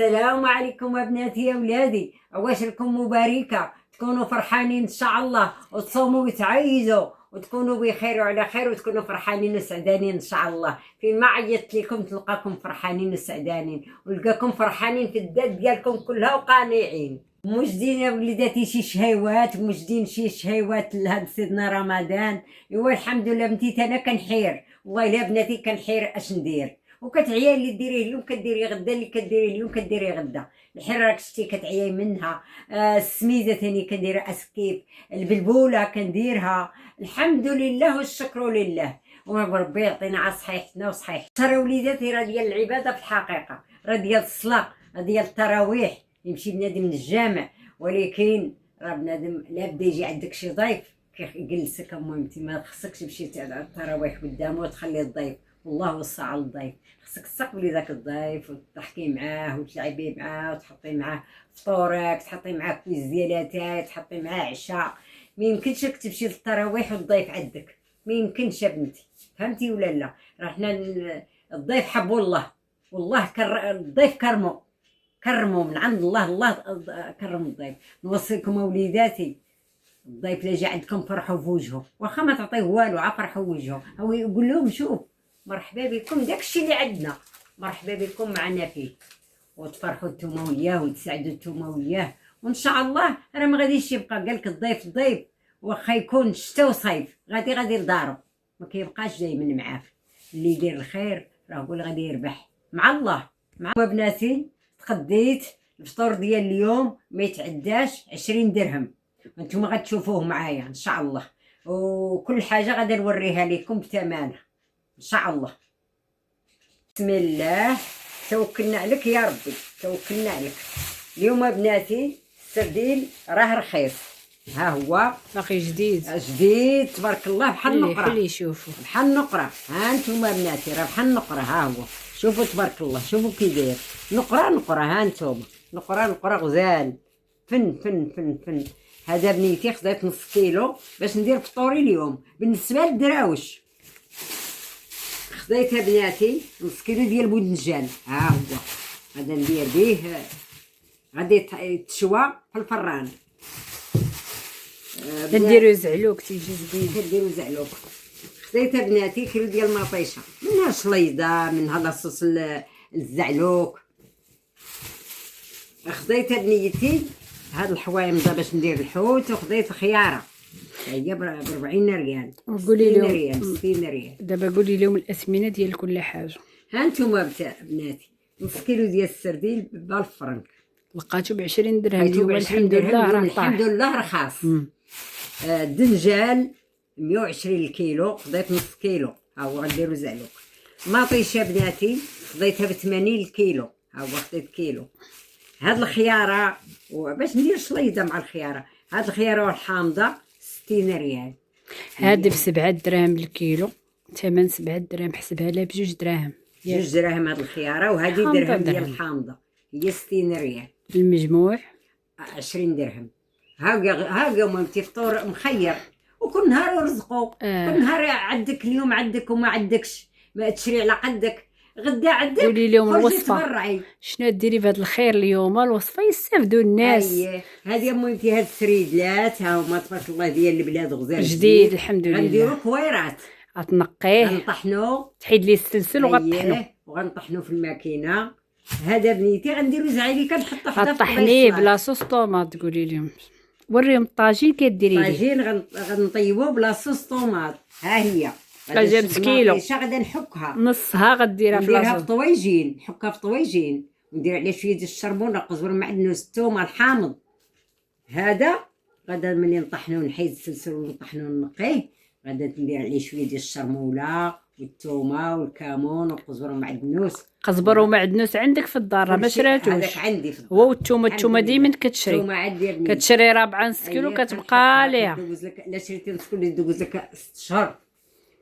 السلام عليكم ابناتي يا ولادي، عواشركم مباركه، تكونوا فرحانين ان شاء الله وتصوموا وتعيزوا وتكونوا بخير وعلى خير وتكونوا فرحانين وسعدانين ان شاء الله. فين ما عيطت لكم تلقاكم فرحانين وسعدانين ولقاكم فرحانين في الدات ديالكم كلها وقانعين. موجدين يا وليداتي شي شهيوات، موجدين شي شهيوات لهاد سيدنا رمضان. ايوا الحمد لله بنتي انا كنحير، والله الا بناتي كنحير اش ندير. وكتعيا اللي ديريه اليوم كديري غدا، اللي كديري اليوم كديري غدا. الحيره راك شتي كتعياي منها. السميده ثاني كنديرها اسكيف، البلبوله كنديرها. الحمد لله والشكر لله، وربي يعطينا على صحيحتنا وصحيح. ترى وليداتي راه ديال العباده في الحقيقه، راه ديال الصلاه، راه ديال التراويح. يمشي بنادم للجامع، ولكن راه بنادم لا بدا يجي عندك شي ضيف كيجلسك. المهم انت ما خصكش تمشي تعد التراويح قدامه وتخلي الضيف، والله وصى على الضيف. خصك تستقبلي ذاك الضيف وتضحكي معاه وتلعبي معاه وتحطي معاه فطورك، تحطي معاه كويس ديالاتاي، تحطي معاه عشاء. ما يمكنش راك تمشي للتراويح والضيف عندك، ما يمكنش يا بنتي، فهمتي ولا لا؟ راه حنا الضيف حبوا الله، والله الضيف كرموا من عند الله، الله كرم الضيف. نوصيكم وليداتي، الضيف اللي جا عندكم فرحوا بوجهه، واخا ما تعطيه والو عفرحوا وجهه. هو يقول لهم شوف مرحبا بكم، داكشي اللي عندنا مرحبا بكم معنا فيه، وتفرحوا نتوما وياه وتسعدوا نتوما وياه. وان شاء الله راه ما غاديش يبقى قالك الضيف واخا يكون شتا وصيف غادي لدارو، ما كيبقاش دايما معاك. اللي يدير الخير راه هو اللي غادي يربح مع الله. مع بناتي تخديت الفطور ديال اليوم ما يتعداش 20 درهم، وانتم غتشوفوه معايا ان شاء الله، وكل حاجه غادي نوريها لكم بثمنها ان شاء الله. بسم الله، توكلنا عليك يا ربي، توكلنا عليك. اليوم بناتي السردين راه رخيص، ها هو باقي جديد تبارك الله، بحال النقره. حلي يشوفوا بحال النقره. ها انتم بناتي راه بحال النقره، ها هو شوفوا تبارك الله، شوفوا كي داير نقره. ها انتم نقره غزال، فن. هذا بنيتي خديت نص كيلو باش ندير فطوري اليوم. بالنسبه للدراوش خديتها بناتي نص كيلو ديال البودنجان، ها هو غادا ندير به، غادي يتشوى في الفران. نديرو زعلوك تيجي زبين. كديرو زعلوك. خديتها بناتي كيلو ديال المطيشه، منها شليضه، منها لاصوص الزعلوك. خديتها بنيتي هاد الحوايمضه باش ندير الحوت، وخديت الخياره هي ب 40 ريال، وقولي لهم 60 ريال. دابا قولي لهم الاثمنه ديال كل حاجه. ها نتوما بناتي نص كيلو ديال السردين ب 1000 فرنك، لقاتو ب 20 درهم لقيتو اليوم. ب 20 درهم راه الحمد طاح. لله رخاص. الدنجال 120 الكيلو، خديت نص كيلو، ها هو غنديرو زعلوك. مطيشه بناتي خديتها ب 80 الكيلو، ها هو خديت كيلو. هاد الخياره باش ندير شليضه مع الخياره، هاد الخياره والحامضه 60 ريال. هادي ب7 دراهم الكيلو، ثمن 7 دراهم، حسبها لها ب2 دراهم. 2 دراهم هاد الخياره، وهادي درهم ديال الحامضه هي 60 ريال. المجموع 20 درهم. ها مامتي فطور مخير، وكل نهار ورزقو. كل نهار عندك، اليوم عندك وما عندكش، ما تشري على قدك، غدا عندك. قولي لهم خرجي الوصفه تبرعي. شنو ديري بهذا الخير اليوم، الوصفه يستافدوا الناس. اييه هذه مامتي، هاد السريدلات ها هما تبارك الله ديال البلاد غزال جديد الحمد لله. غنديرو كويرات، غتنقيه، غنطحنو، تحيد ليه السلسل وغطحنو، وغنطحنو في الماكينه. هذا بنيتي غنديرو زعيلي كنحطو حدا في غطحنيه بلا صوص طوماط. قولي لهم وريهم الطاجين كديري ليه. طاجين غنطيبوه بلا صوص طوماط. ها هي جبت كيلو، غادا نحكها نصها غديرها في نديرها لاصوص. في طويجين، نحكها في طويجين، وندير عليه شويه ديال الشربون، قزبر، معدنوس، الثومه، الحامض. هذا غادا ملي نطحنو نحيد السلسل ونطحنو نقيه، غادا ندير عليه شويه ديال الشرموله والثومه والكمون والقزبر ومعدنوس. قزبر ومعدنوس عندك في الدار ما شراتوش؟ هذاك عندي في الدار. هو الثومه ديما كتشري، كتشري 4 نص كيلو كتبقى ليها. لا شريتي نص كيلو يدوز لك 6 شهور.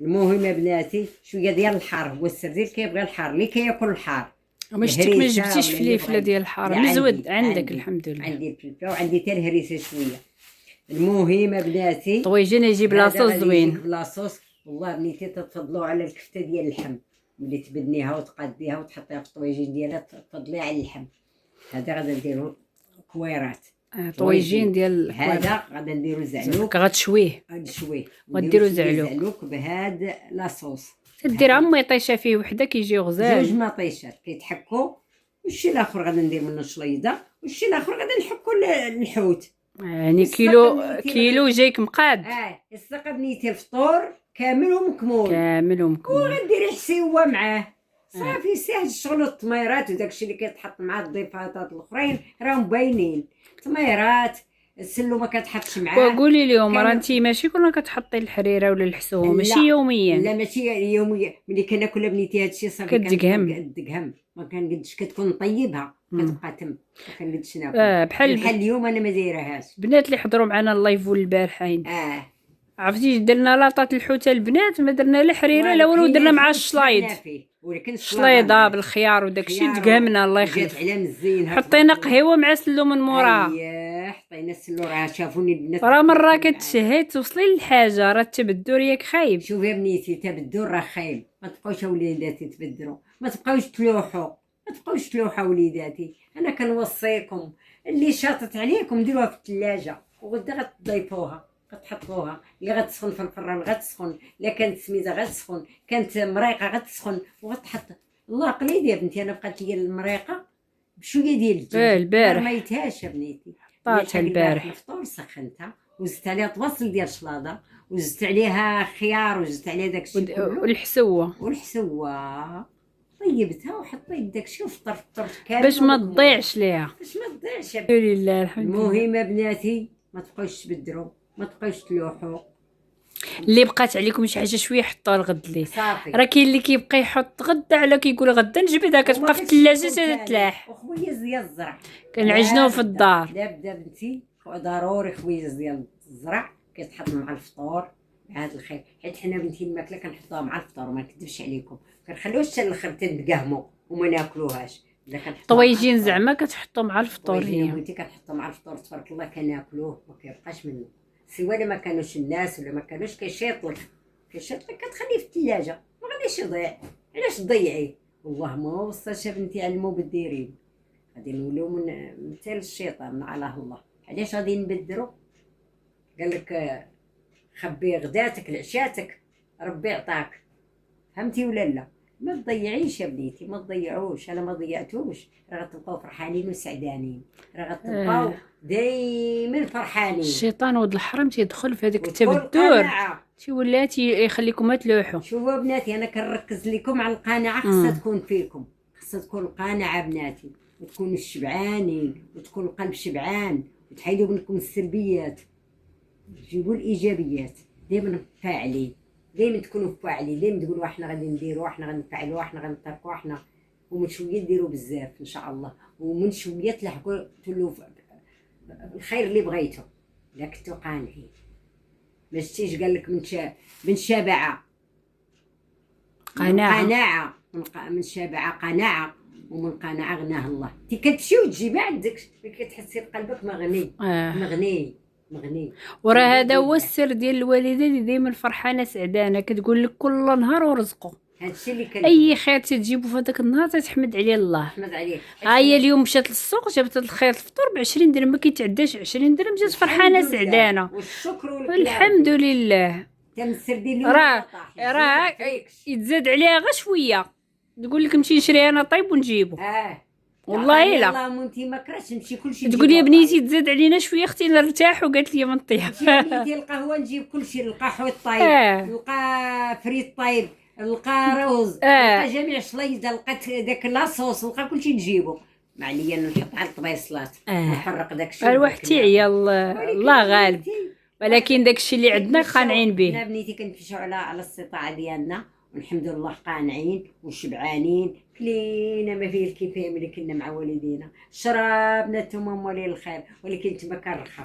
المهم بناتي شويه ديال الحار، هو السردين كيبغي الحار، اللي كياكل الحار. ما شتيك ما جبتيش فليفله ديال الحار مزود عندك؟ الحمد لله عندي الفلفله وعندي حتى الهريسه شويه. المهم بناتي طويجين يجيب لاصوص زوين بلاصوص، والله بنيتي تتفضلوا على الكفته ديال اللحم، ملي تبدنيها وتقاديها وتحطيها في الطويجين ديالها تفضلي على اللحم. هذا غادا نديرو كويرات، طويجين ديال هذا غادا نديرو زعلوك، غتشويه نشويه وديرو نديرو شوية زعلوك. زعلوك بهاد لاصوص. تدير عمي طيشه فيه وحده كيجي جوج غزال. مطيشات كيتحكوا، والشي الاخر غادا ندير منه شليضه، والشي الاخر غادا نحكوا الحوت. يعني السقة كيلو جايك مقاد السقه بنيتي الفطور كامل ومكمول، كامل ومكمل. وغديري حسيوه معاه صافي. ساهل الشغل. التميرات وداكشي اللي كيتحط مع الضيفات الاخرين راهم باينين. تميرات السلو ما كتحطش معاه. وقولي لهم راه انت ماشي كل كتحطي الحريره ولا الحسوه، ماشي يوميا. لا ماشي يوميا. ملي كناكل بنيتي هادشي صافي كتدقهم، ما كنقدش كتكون طيبها كتبقى تم، ما كنقدش ناكل. بحال اليوم انا ما دايرهاش. بنات اللي حضروا معنا اللايف البارحين عرفتي درنا لاطات الحوته البنات، ما درنا لا حريره لا والو، درنا مع الشلايض، الشلايضه بالخيار وداكشي دقهمنا الله يخلف. حطينا قهوه مع سلو من موراها. حطينا السلو. راه شافوني البنات راه مره كتشهي توصلي للحاجه، راه التبدل ياك خايب. شوفي يا بنيتي التبدل راه خايب. ما تبقاوش وليداتي تبدلوا، ما تبقاوش تلوحوا وليداتي. انا كنوصيكم اللي شاطت عليكم ديروها في الثلاجه وغدا غتضيفوها، غتحطوها. اللي غتسخن في الفران غتسخن، الا كانت سميده غتسخن، كانت مريقه غتسخن وغتحط. الله قليل يا بنتي. انا بقات لي المريقه بشويه ديال الدجاج البارح ما يتهاش يا بنيتي. طاطها البارح الفطور سخنتها وزدت عليها طباصل ديال الشلاضه وزدت عليها خيار وزدت عليها داكشي كله والحسوه طيبتها وحطيت داكشي وفطرت كامل باش ما تضيعش ليها، باش ما تضيعش. الحمد لله الحمد لله. المهم بناتي ما تبقاوش تبدروا، ما تبقاوش تلوحوا. اللي بقات عليكم شي حاجه شويه حطوها الغد ليه صافي. راه كاين اللي كيبقى يحط غدا على كيقول غدا نجبدها كتبقى في الثلاجه تتلاح. وخويز ديال الزرع كنعجنوه في الدار. بدا بنتي ضروري خويز ديال الزرع كيتحط مع الفطور مع هذا الخير. حيت حنا بنتي الماكله كنحطوها مع الفطور، ما نكذبش عليكم. كنخليوها حتى الاخر تنقهموا وما ناكلوهاش. طويجين زعما كتحطوا مع الفطور. هي بنتي كنحطوا مع الفطور تبارك الله كناكلوه ما كيبقاش منه. سوا الا ما كانوش الناس ولا ما كانوش كيشيطلك كتخليه في الثلاجه ما غاديش يضيع. علاش تضيعيه؟ والله ما وصلش بنتي على المبذرين. غادي نوليو من مثال الشيطان على الله. علاش غادي نبدروا؟ قال لك خبي غداتك لعشاتك ربي عطاك. فهمتي ولا لا؟ ما تضيعيش يا بنيتي، ما تضيعوش. انا ما ضيعتوش. راه غتبقاو فرحانين وسعدانين، راه غتبقاو دايما فرحانين. الشيطان ولد الحرام تيدخل في هذاك التبدل تيولي يخليكم تلوحوا. شوفوا بناتي انا كنركز لكم على القناعه. خصها تكون فيكم، خصها تكون القناعه بناتي، وتكونوا شبعانين وتكون القلب شبعان، وتحيدوا منكم السلبيات، جيبوا الايجابيات. دائما فاعلين، دائما تكونوا فاعلين، دائما تقولوا احنا غادي نديروا، احنا غنفعلوا، احنا غنطرقوا، احنا. ومن شويه ديروا بزاف ان شاء الله، ومن شويه تلحقوا تولوا الخير اللي بغيتو الا كنتو قانعين. ما شتيش قال لك من شبع قناعه، من شبع قناعه، ومن قناعه غناه الله. انت كتمشي وتجي ما عندكش، كتحسي بقلبك مغني. مغني. وراه هذا هو السر ديال الوالده اللي دائما فرحانه سعدانه، كتقول لك كل نهار ورزقه. هادشي اللي اي خير تجيبو في هذاك النهار تحمد عليه الله. تحمد عليه. هي اليوم مشات للسوق جابت الخير الفطور ب 20 درهم، ما كيتعداش 20 درهم، جات فرحانه سعدانه والشكر والحمد لله. تمسردي راه يتزاد عليها غير شويه، تقول لك نمشي نشري انا طيب ونجيبو. والله الا والله مونتي ما كرهتش نمشي كلشي. تقول يا بنيتي تزاد علينا شويه اختي نرتاح، وقالت لي من طيب نمشي القهوه نجيب كلشي، نلقى حوت طيب، نلقى فريت طيب، نلقى روز، نلقى جميع شليضه، لقيت داك لاصوص، نلقى كلشي نجيبو. ما عليا نحط على الطبيصلات نفرق داكشي. الواحد تيعيا الله غالب، ولكن داكشي اللي عندنا قانعين به. انا بنيتي كنفشوا على الاستطاعه ديالنا، والحمد لله قانعين وشبعانين. كلينا ما فيه الكفايه ملي كنا مع والدينا، شربنا نتوما موالين الخير، ولكن تما كنرخى.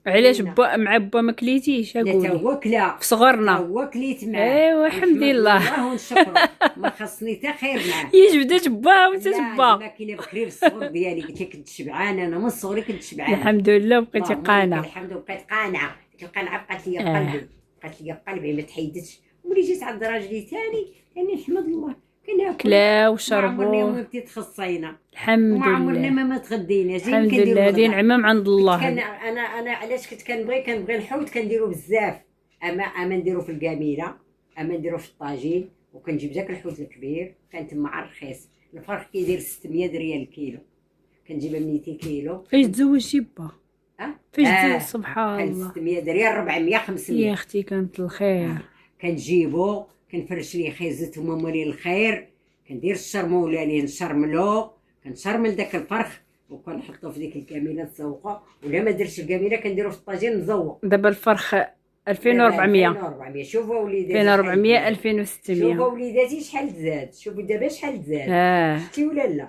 علاش مع با ما كليتيش؟ اقولي هو كلا في صغرنا، هو كليت معاه. ايوا الحمد لله الله ونشكرو. ما خصني حتى خير معاه. بدات با وانت با. ما كاينه بكري في الصغر ديالي قلت لك كنت شبعانه. انا من صغري كنت شبعانه الحمد لله، بقيتي قانعه. الحمد لله بقيت قانعه. ديك القناعه بقات لي في قلبي، بقات لي في قلبي ما تحيدتش. وملي جيت عند راجلي ثاني نحمد الله. كان ناكل كلاو عمرني وشربوا مامتي تخصينا الحمد وما عمرنا لله. ما تغدينا الحمد لله، هذه نعمه من عند الله. انا علاش كنت كنبغي الحوت كنديرو بزاف. اما نديرو في الكاميله، اما نديرو في الطاجين، وكنجيب داك الحوت الكبير كان تما على رخيص. الفرخ كيدير 600 ريال الكيلو، كنجيبها من 200 كيلو. فاش تزوجتي با؟ فاش سبحان كان الله. 600 ريال 400 500 يا اختي كانت الخير. كنجيبو كنفرش ليه خيزت ومامولي الخير، كندير الشرمولاني نشرملو، كنشرمل داك الفرخ وكنحطو في ديك الكاميله تزوقو، ولا ما درتش الكاميله كنديرو في الطاجين نزوق. دابا الفرخ 2400. 2400. شوفوا وليداتي 2400 2600. شوفوا وليداتي شحال تزاد، شوفوا دابا شحال تزاد. شفتي ولا لا؟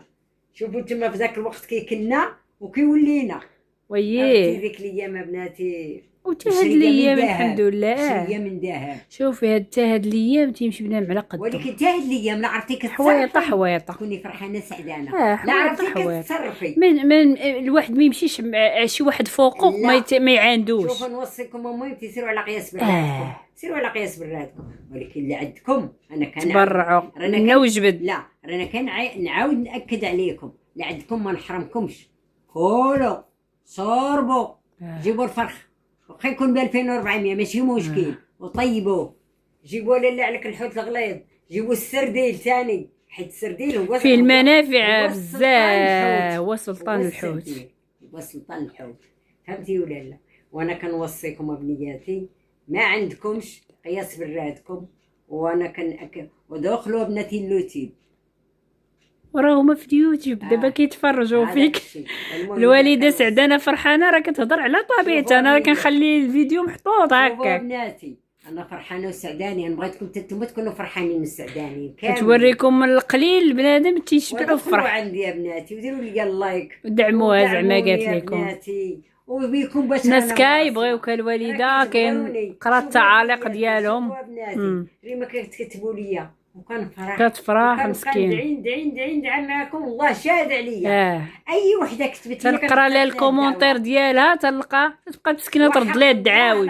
شوفوا تما في ذاك الوقت كيكنا وكيولينا. وييه ديك الايام بناتي وتا هاد الايام الحمد لله. شريه من ذهب. شوفي تا هاد الايام تيمشي بنا على قد ولكن تا هاد الايام لا عرفتي حويطه تكوني فرحانه سعدانه. لا عرفتي كتصرفي من الواحد ما يمشيش مع شي واحد فوقه ما يعاندوش. شوفوا نوصيكم امي تيسيروا على قياس براتكم، سيروا على قياس براتكم. ولكن اللي عندكم انا تبرعوا منا وجبد. لا رانا نعاود ناكد عليكم، اللي عندكم ما نحرمكمش، كولوا صوربوا جيبوا الفرخ واخا يكون ب 2400 ماشي مشكل، وطيبوه. جيبوا لاله عليك الحوت الغليظ، جيبوا السرديل ثاني، حيت السرديل هو فيه المنافع بزاف، هو سلطان الحوت. هو سلطان الحوت، فهمتي ولا لا؟ وانا كنوصيكم ابنياتي ما عندكمش قياس براتكم، وانا ودخلوا بناتي اليوتيوب وراهما في اليوتيوب دابا كيتفرجوا فيك. الوالده سعدانه فرحانه راه كتهضر على طبيعتها، انا راه كنخلي الفيديو محطوط هكا. بناتي انا فرحانه وسعدانه، انا بغيتكم نتوما تكونوا فرحانين وسعدانين. كتوريكم من القليل بنادم تيشبعوا الفرح. عندي يا بناتي وديروا لي اللايك ودعموها زعما قالت لكم بناتي، وبيكون باش الناس كيبغيوك الوالده كنقرا التعاليق ديالهم. اللي ما كتكتبوا ليا كتفرح مسكين. ندعي معاكم، والله شاهد عليا. اي وحده كتبت لي تنقرا لها الكومونتير ديالها، تبقى مسكينه ترد لها الدعاوي،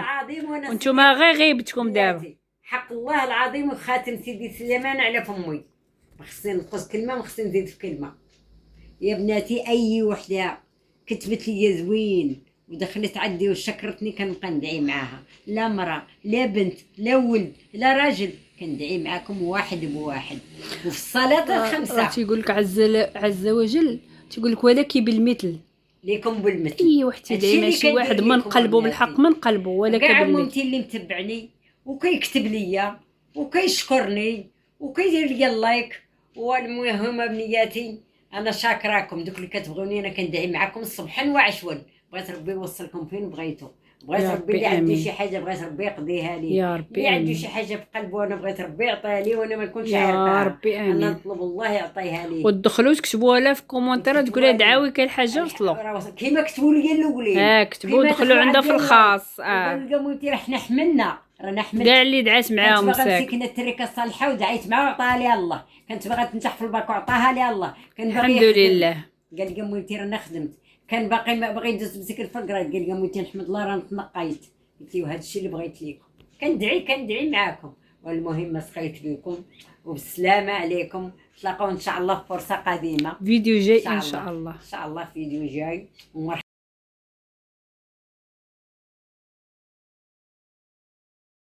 وانتوما غير غيبتكم دابا. حق الله العظيم وخاتم سيدي سليمان على فمي، ما خصني نقص كلمه، ما خصني نزيد في كلمه. يا بناتي اي وحده كتبت لي زوين ودخلت عندي وشكرتني كنبقى ندعي معاها، لا مراه لا بنت لا ولد لا راجل، كندعي معاكم واحد بواحد. وفي الصلاه الخمسه تيقول لك عز وجل، تيقول لك ولكن بالمثل ليكم بالمثل. اي واحد تيدعي مع شي واحد من قلبه، بالحق من قلبه، ولكن بالمثل. مامتي اللي متبعني وكيكتب ليا وكيشكرني وكيدير لي اللايك. والمهم بنياتي انا شاكراكم، دوك اللي كتبغوني انا كندعي معاكم صبحا وعشوا. بغيت ربي يوصلكم فين بغيتو، بغيت ربي اللي عنده شي حاجه بغيت ربي يقضيها لي، يا ربي اللي عنده شي حاجه في قلبه وانا بغيت ربي يعطيها لي وانا ما نكونش عارفه. يا ربي امين. انا نطلب الله يعطيها لي. ودخلوا تكتبوها لها في كومونتير، تقولوا دعاوي كاين حاجه وصلوا كيما كتبوا لي الاولين. كتبوا دخلوا عندها في الخاص. قالوا راه حنا رانا حملنا كاع اللي دعات معاهم مساك. كنت التريكه الصالحه ودعيت معاه وعطاها لي الله، كنت باغا تنجح في الباك وعطاها لي الله. الحمد لله. قال لي مولتي رانا خدمت، كان باقي ما بغيت ندوز بذيك الفقره. قال لي مولتي نحمد الله راه تنقيت. قلت له هذا الشيء اللي بغيت ليكم، كندعي معاكم. والمهم سقيت لكم وبالسلامه عليكم. تلاقاو ان شاء الله في فرصه قادمه، فيديو جاي ان شاء الله. ان شاء الله فيديو جاي.